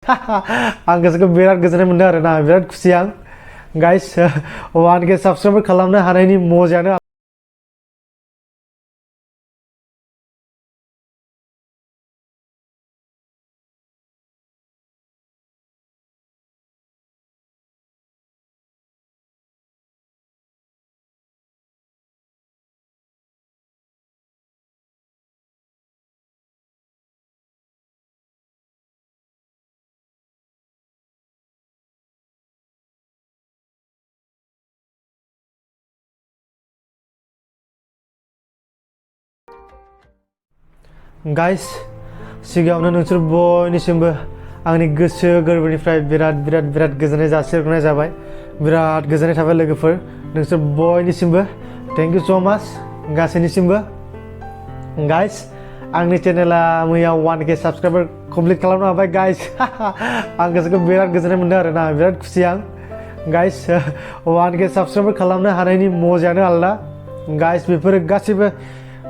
आं गोसोखौ बिराद गोजोननाय मोनदों आरो ना बिराद खुसि आं गाइस 1K साबस्क्राइबार खालामनो हानायनि मजायानो गाइस सिगाङावनो नोंसोर बयनिसिमबो आंनि गोसो गोरबोनिफ्राय बिराद गोजोननाय जासिहरनाय जाबाय बिराद गोजोननाय थाबाय लोगोफोर नोंसोर बयनिसिमबो थेंक इउ स' माच गासैनिसिमबो गाइस आंनि चेनेला मैया 1K साबस्क्राइबार कमप्लिट खालामनो हाबाय गाइस आं गोसोखौ बिराद गोजोननाय मोनदों आरो ना बिराद खुसि आं गाइस 1K साबस्क्राइबार खालामनो हानायनि मजायानो आलदा गाइस बेफोरो गासैबो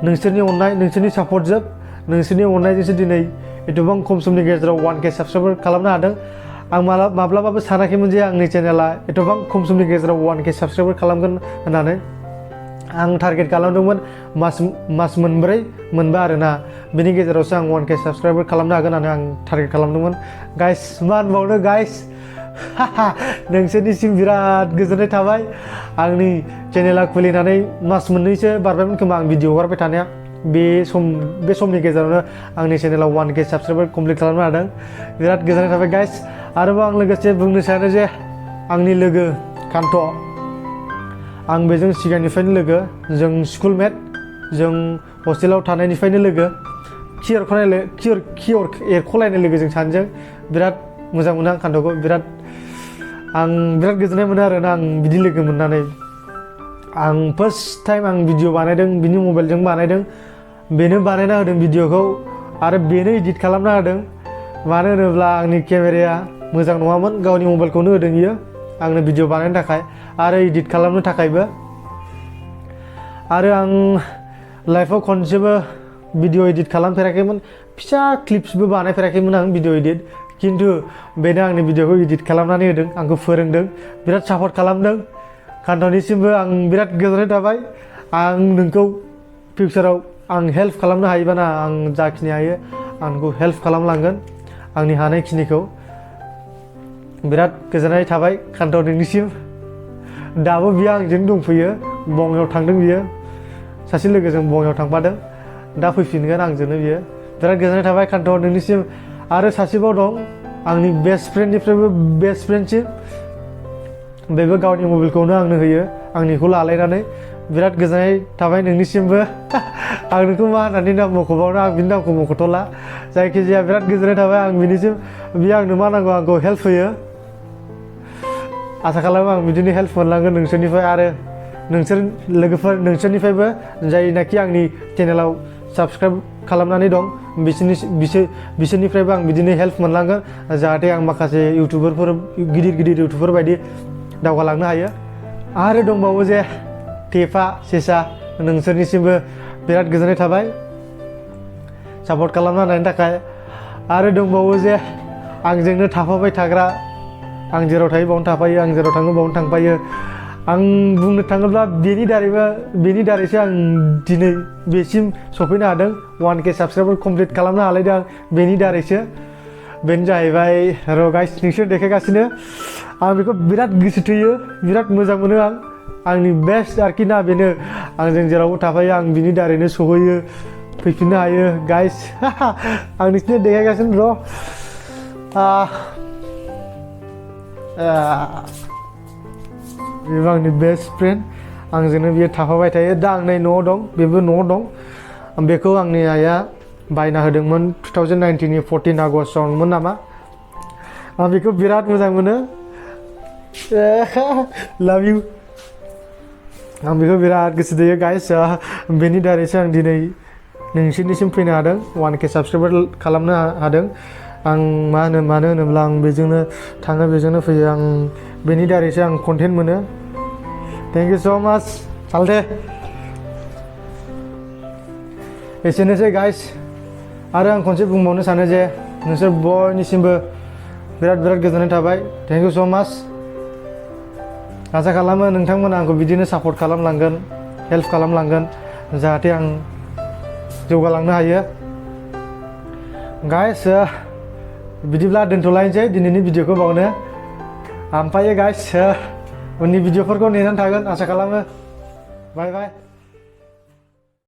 नोंसोरनि अननाय नोंसोरनि सापर्ट जोब नोंसोरनि अननायजोंसो दिनै एथबां खम समनि गेजेराव 1K साबस्क्राइबार खालामनो हादों आं माब्लाबाबो सानाखैमोन जे आंनि चेनेला एथबां खम समनि गेजेराव 1K साबस्क्राइबार खालामगोन होननानै आं टारगेट खालामदोंमोन मास मोनब्रै मोनबा आरोना बेनि गेजेरावसो आं 1K साबस्क्राइबार खालामनो हागोन होननानै आं टारगेट खालामदोंमोन गाइस मा होनबावनो गाइस नोंसोरनिसिम बिराद गोजोननाय थाबाय आंनि चेनेला खुलिनानै मास मोननैसो बारबायमोन खोमा आं भिडिअ हगारबाय थानाया बे समनि गेजेरावनो आंनि चेनेलाव 1K साबस्क्राइबार कमप्लिट खालामनो हादों बिराद गोजोननाय थाबाय गाइस आरोबाव आं लोगोसे बुंनो सानो जे आंनि लोगो कान्त आं बेजों सिगांनिफ्रायनो लोगो जों स्कुलमेट जों हस्टेलाव थानायनिफ्रायनो लोगो खि एरख'लायनाय लोगो जों सानैजों बिराद मोजां मोनो आं कान्तखौ आं बिराद गोजोननाय मोनो आरोना आं बिदि लोगो मोननानै आं फार्स्ट टाइम आं भिडिअ बानायदों बिनि मबाइलजों बानायदों बेनो बानायना होदों भिडिअखौ आरो बेनो एडिट खालामना होदों मानो होनोब्ला आंनि केमेराया मोजां नङामोन गावनि मबाइलखौनो होदों बियो आंनो भिडिअ बानायनो थाखाय आरो एडिट खालामनो थाखायबो आरो आं लाइफआव खनसेबो भिडिअ एडिट खालामफेराखैमोन फिसा क्लिप्सबो बानायफेराखैमोन आं भिडिअ एडिट खिन्थु बेनो आंनि भिडिअखौ एडिट खालामनानै होदों आंखौ फोरोंदों बिराद सापर्ट खालामदों कान्तनिसिमबो आं बिराद गोजोननाय थाबाय आं नोंखौ फिउचाराव आं हेल्प खालामनो हायोबाना आं जाखिनि हायो आं नोंखौ हेल्प खालामलांगोन आंनि हानायखिनिखौ बिराद गोजोननाय थाबाय कान्त नोंनिसिम दाबो बियो आंजों दंफैयो बङाइआव थांदों बियो सासे लोगोजों बङाइआव थांफादों दा फैफिनगोन आंजोंनो बियो बिराद गोजोननाय थाबाय कान्त नोंनिसिम आरो सासेबाव दं आंनि बेस्ट फ्रेन्डनिफ्रायबो बेस्ट फ्रेन्डसिम बेबो गावनि मबाइलखौनो आंनो होयो आंनिखौ लालायनानै बिराद गोजोननाय थाबाय नोंनिसिमबो आं नोंखौ मा होननानै नाम मख'बावनो आं बिनि नामखौ मख'थ'ला जायखिजाया बिराद गोजोननाय थाबाय आं बिनिसिम बियो आंनो मा नांगौ आंखौ हेल्प होयो आसा खालामो आं बिदिनो हेल्प मोनलांगोन नोंसोरनिफ्राय आरो नोंसोर लोगोफोर नोंसोरनिफ्रायबो जायनाखि आंनि चेनेलाव साबस्क्राइब खालामनानै दं बिसोरनिफ्रायबो आं बिदिनो हेल्प मोनलांगोन जाहाथे आं माखासे गिदिर इउटुबार बायदि दावगालांनो हायो आरो दंबावो जे टेफा सेसा नोंसोरनिसिमबो बिराद गोजोननाय थाबाय सापर्ट खालामना होनायनि थाखाय आरो दंबावो जे आंजोंनो थाफाबाय थाग्रा आं जेराव थायो बावनो थाफायो आं जेराव थाङो बावनो थांफायो आं बुंनो थाङोब्ला बेनि दारैसो आं दिनै बेसिम सफैनो हादों 1K साबस्क्राइबार कमप्लिट खालामनो हालायदों आं बेनि दारैसो बेनो जाहैबाय र' गाइस नोंसोर देखायगासिनो आं बेखौ बिराद गोसो थोयो बिराद मोजां मोनो आंनि बेस्ट आरोखि ना बेनो आंजों जेरावबो थाफायो आं बिनि दारैनो सहैयो फैफिननो हायो गाइस आं नोंसोरनो देखायगासिनो र' बेबो आंनि बेस्ट फ्रेन्ड आंजोंनो बियो थाफाबाय थायो दा आं नै न'आव दं बेबो न'आव दं बेखौ आंनि आइया बायना होदोंमोन 2019 नि 14 आगस्टआवमोन नामा आं बेखौ बिराद मोजां मोनो लाभ इउ आं बेखौ बिराद गोसो थोयो गाइस बेनि दारैसो आं दिनै नोंसोरनिसिम फैनो हादों 1K साबस्क्राइबार खालामनो हादों आं मानो होनोब्ला आं बेजोंनो थाङो बेजोंनो फैयो आं बेनि दारैसो आं कन्टेन्ट मोनो थेंक इउ स' माच सालथे एसेनोसै गाइस आरो आं खनसे बुंबावनो सानो जे नोंसोर बयनिसिमबो बिराद गोजोननाय थाबाय थेंक इउ स' माच आसा खालामो नोंथांमोना आंखौ बिदिनो सापर्ट खालामलांगोन हेल्प खालामलांगोन जाहाथे आं जौगालांनो हायो गाइस बिदिब्ला दोनथ'लायनोसै दिनैनि भिडिअखौ बावनो ओमफ्राय गाइस उननि भिडिअफोरखौ नेनानै थागोन आसा खालामो बाय बाय